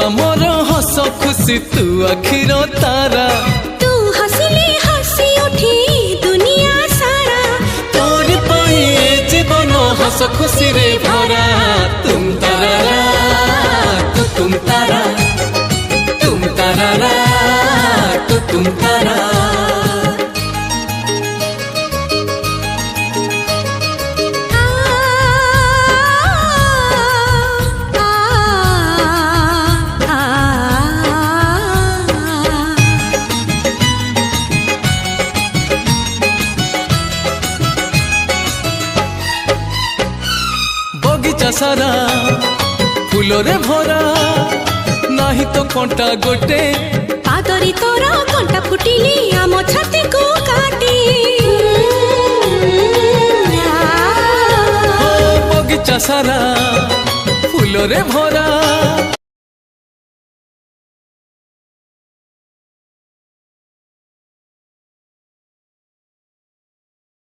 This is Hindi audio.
आमर हस खुशी तू आखिर तारा तू हसिले हसी उठी दुनिया सारा तोर पाई जीवन हस खुशी रे भरा तुम तारा तू तुम तारा तुम तारा तू तुम तारा बगीचा सारा फूलरे भरा नाही तो कंटा गोटे पादरी तोरा कंटा फुटिली आम छाती को काटी बगीचा सारा फूलरे भरा